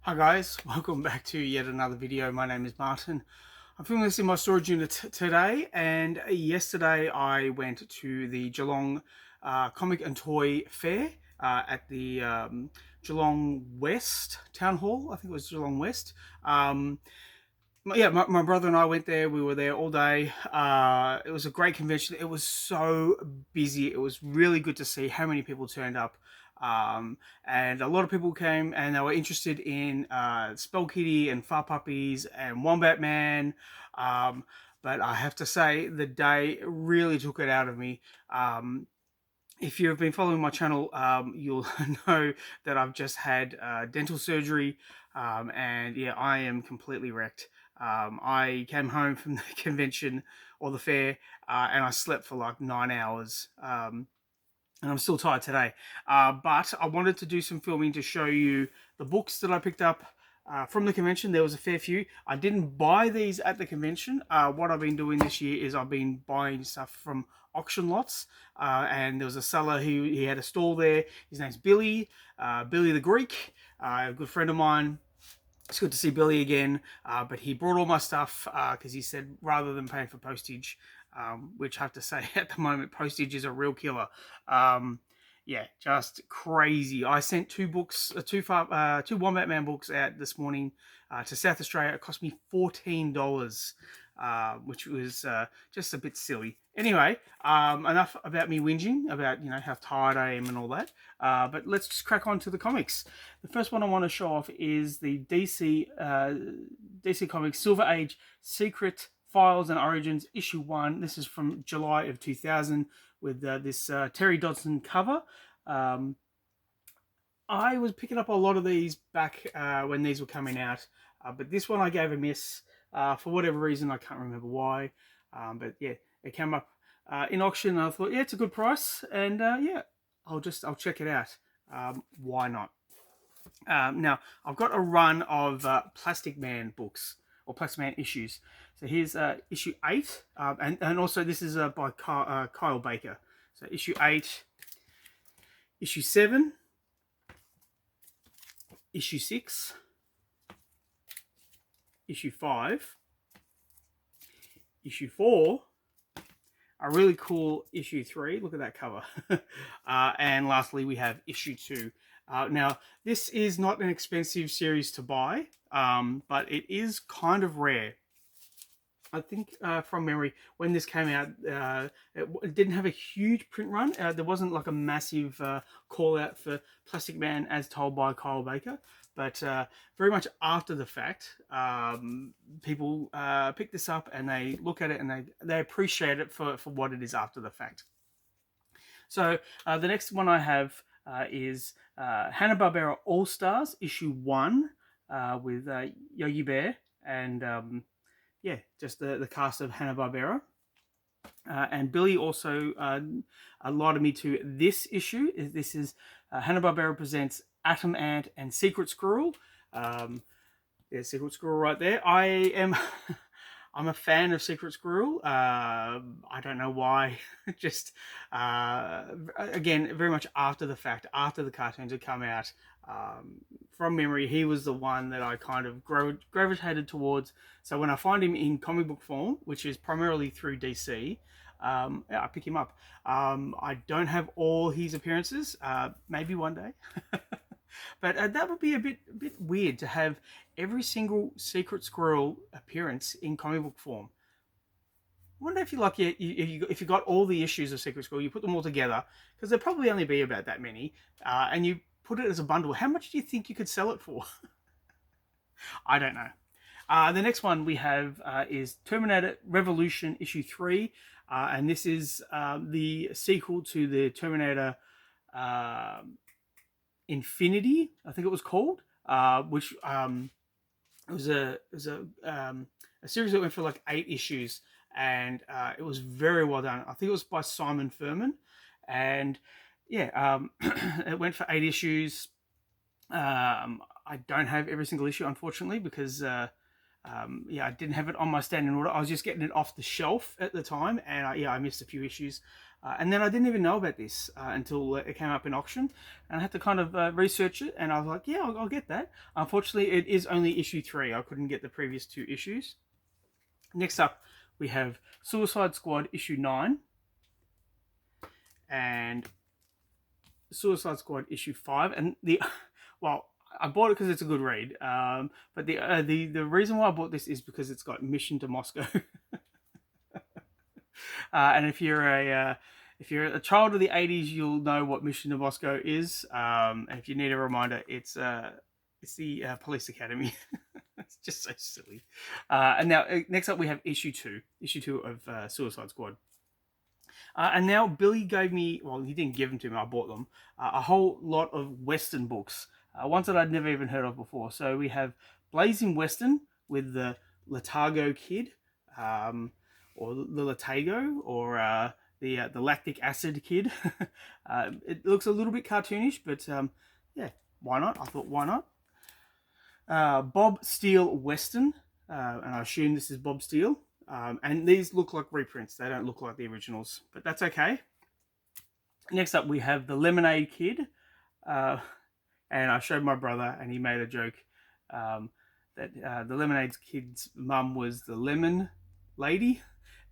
Hi guys, welcome back to yet another video. My name is Martin. I'm filming this in my storage unit today, and yesterday I went to the Geelong Comic and Toy Fair at the Geelong West Town Hall. I think it was Geelong West. My brother and I went there. We were there all day. It was a great convention. It was so busy. It was really good to see how many people turned up. And a lot of people came and they were interested in Spell Kitty and Far Puppies and Wombat Man. Um, but I have to say, the day really took it out of me. If you've been following my channel, you'll know that I've just had dental surgery, and yeah, I am completely wrecked. I came home from the convention or the fair, and I slept for like 9 hours. And I'm still tired today. But I wanted to do some filming to show you the books that I picked up from the convention. There was a fair few. I didn't buy these at the convention. What I've been doing this year is I've been buying stuff from auction lots. And there was a seller who he had a stall there. His name's Billy, Billy the Greek, a good friend of mine. It's good to see Billy again, but he brought all my stuff because he said rather than paying for postage, which I have to say at the moment postage is a real killer. Yeah, just crazy. I sent two books, two Wombat Man books out this morning to South Australia. It cost me $14, which was just a bit silly. Anyway, enough about me whinging about how tired I am and all that. But let's just crack on to the comics. The first one I want to show off is the DC Comics Silver Age Secret Files and Origins issue 1. This is from July of 2000 with this Terry Dodson cover. I was picking up a lot of these back when these were coming out, but this one I gave a miss for whatever reason. I can't remember why, but yeah, it came up in auction, and I thought, yeah, it's a good price, and yeah, I'll check it out. Why not? Now I've got a run of Plastic Man books or Plastic Man issues. So here's issue 8, and also this is by Kyle Baker. So issue 8, issue 7, issue 6, issue 5, issue 4, a really cool issue 3. Look at that cover. And lastly, we have issue 2. Now, this is not an expensive series to buy, but it is kind of rare. I think from memory, when this came out, it didn't have a huge print run. There wasn't like a massive call out for Plastic Man as told by Kyle Baker. But very much after the fact, people pick this up and they look at it and they appreciate it for what it is after the fact. So the next one I have is Hanna-Barbera All-Stars issue 1 with Yogi Bear and yeah, just the cast of Hanna-Barbera. And Billy also allotted me to this issue. This is Hanna-Barbera presents Atom Ant and Secret Squirrel. There's Secret Squirrel right there. I'm a fan of Secret Squirrel. I don't know why. Just again, very much after the fact, after the cartoons had come out. From memory, he was the one that I kind of gravitated towards. So when I find him in comic book form, which is primarily through DC, yeah, I pick him up. I don't have all his appearances. Maybe one day. But that would be a bit weird to have every single Secret Squirrel appearance in comic book form. I wonder if you like if you got all the issues of Secret Squirrel, you put them all together, because there'd probably only be about that many, and you put it as a bundle. How much do you think you could sell it for? I don't know. The next one we have is Terminator Revolution issue 3, and this is the sequel to the Terminator Infinity, I think it was called, which it was a series that went for like 8 issues, and it was very well done. I think it was by Simon Furman, and yeah, it went for 8 issues. I don't have every single issue, unfortunately, because Yeah, I didn't have it on my standing order. I was just getting it off the shelf at the time, and I missed a few issues. And then I didn't even know about this until it came up in auction, and I had to kind of research it. And I was like, yeah, I'll get that. Unfortunately, it is only issue 3. I couldn't get the previous 2 issues. Next up, we have Suicide Squad issue 9 and Suicide Squad issue 5. And well, I bought it because it's a good read. But the reason why I bought this is because it's got Mission to Moscow. And if you're a child of the 80s, you'll know what Mission to Moscow is. And if you need a reminder, it's the police academy. It's just so silly. And now next up we have issue 2 of Suicide Squad. And now Billy gave me, well, he didn't give them to me, I bought them, a whole lot of Western books, ones that I'd never even heard of before. So we have Blazing Western with the Latago Kid, or the Latago, or the Lactic Acid Kid. It looks a little bit cartoonish, but yeah, why not? I thought, why not? Bob Steele Western, and I assume this is Bob Steele. And these look like reprints. They don't look like the originals, but that's okay. Next up, we have the Lemonade Kid. And I showed my brother, and he made a joke that the Lemonade Kid's mum was the lemon lady.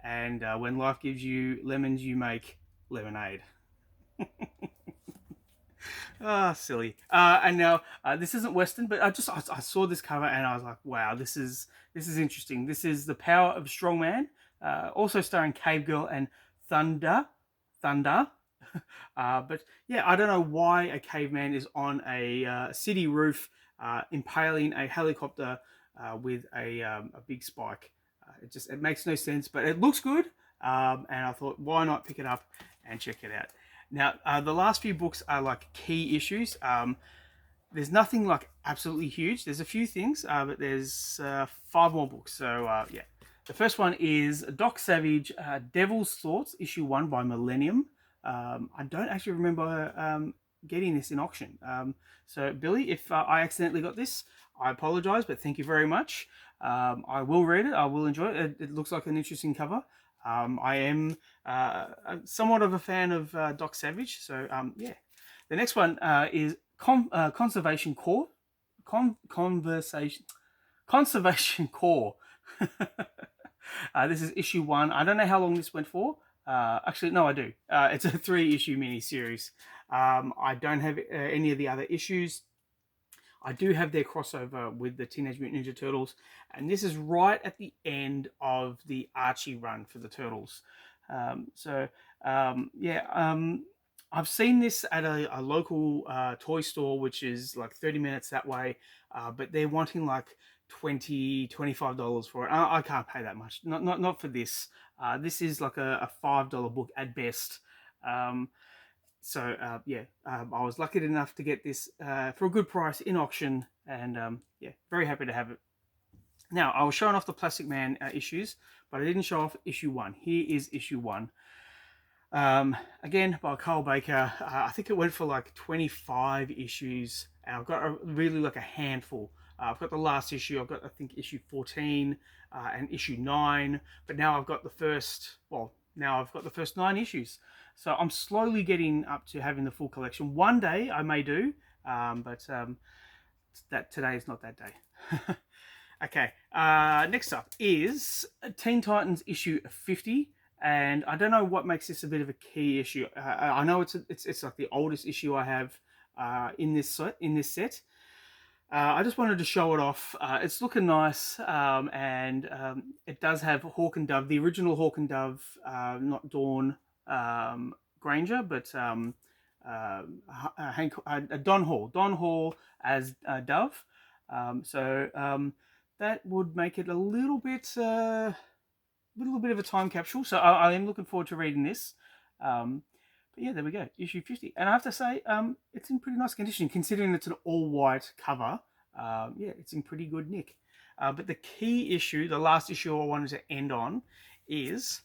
And when life gives you lemons, you make lemonade. Ah, silly. And now this isn't Western, but I saw this cover and I was like, wow, this is interesting. This is The Power of Strongman, also starring Cave Girl and Thunder. But yeah, I don't know why a caveman is on a city roof impaling a helicopter with a big spike. It makes no sense, but it looks good. And I thought, why not pick it up and check it out? Now, the last few books are like key issues. There's nothing like absolutely huge. There's a few things, but there's 5 more books. So, yeah. The first one is Doc Savage, Devil's Thoughts, issue 1 by Millennium. I don't actually remember getting this in auction. So, Billy, if I accidentally got this, I apologize, but thank you very much. I will read it. I will enjoy it. It looks like an interesting cover. I am somewhat of a fan of Doc Savage, so yeah. The next one is Conservation Corps. Conservation Corps. This is issue 1. I don't know how long this went for. Actually, no, I do. It's a 3-issue mini-series. I don't have any of the other issues. I do have their crossover with the Teenage Mutant Ninja Turtles, and this is right at the end of the Archie run for the Turtles. I've seen this at a local toy store, which is like 30 minutes that way, but they're wanting like $20, $25 for it. I can't pay that much. Not for this. This is like a $5 book at best. I was lucky enough to get this for a good price in auction, and yeah, very happy to have it. Now, I was showing off the Plastic Man issues, but I didn't show off issue 1. Here is issue 1. Again, by Carl Baker. I think it went for like 25 issues, and I've got really like a handful. I've got the last issue. I've got, I think, issue 14 and issue 9, but now I've got the first 9 issues. So I'm slowly getting up to having the full collection. One day I may do, but that today is not that day. Okay, next up is Teen Titans issue 50, and I don't know what makes this a bit of a key issue. I know it's like the oldest issue I have in this set. I just wanted to show it off. It's looking nice, and it does have Hawk and Dove, the original Hawk and Dove, not Dawn Granger, but Don Hall as Dove. That would make it a little bit of a time capsule. So I am looking forward to reading this. But yeah, there we go, issue 50. And I have to say, it's in pretty nice condition, considering it's an all-white cover. Yeah, it's in pretty good nick. But the key issue, the last issue I wanted to end on, is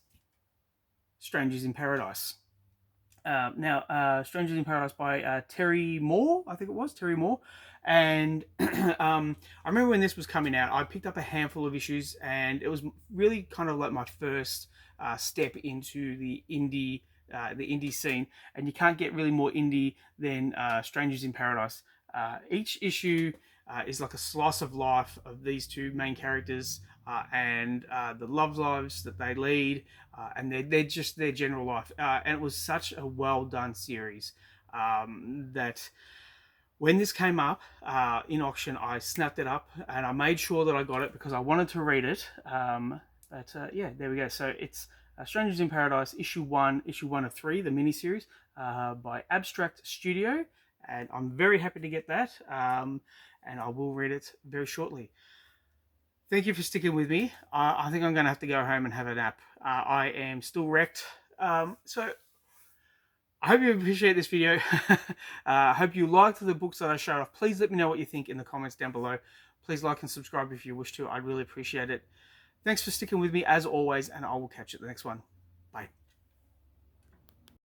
Strangers in Paradise. Strangers in Paradise by Terry Moore, I think it was, Terry Moore. And I remember when this was coming out, I picked up a handful of issues, and it was really kind of like my first step into the indie scene. And you can't get really more indie than Strangers in Paradise. Each issue is like a slice of life of these two main characters, and the love lives that they lead, and they're just their general life. And it was such a well done series that when this came up in auction, I snapped it up and I made sure that I got it because I wanted to read it. Yeah, there we go. So it's Strangers in Paradise, issue one of three, the miniseries by Abstract Studio, and I'm very happy to get that. And I will read it very shortly. Thank you for sticking with me. I think I'm going to have to go home and have a nap. I am still wrecked. So I hope you appreciate this video. I hope you liked the books that I showed off. Please let me know what you think in the comments down below. Please like and subscribe if you wish to. I'd really appreciate it. Thanks for sticking with me as always, and I will catch you at the next one.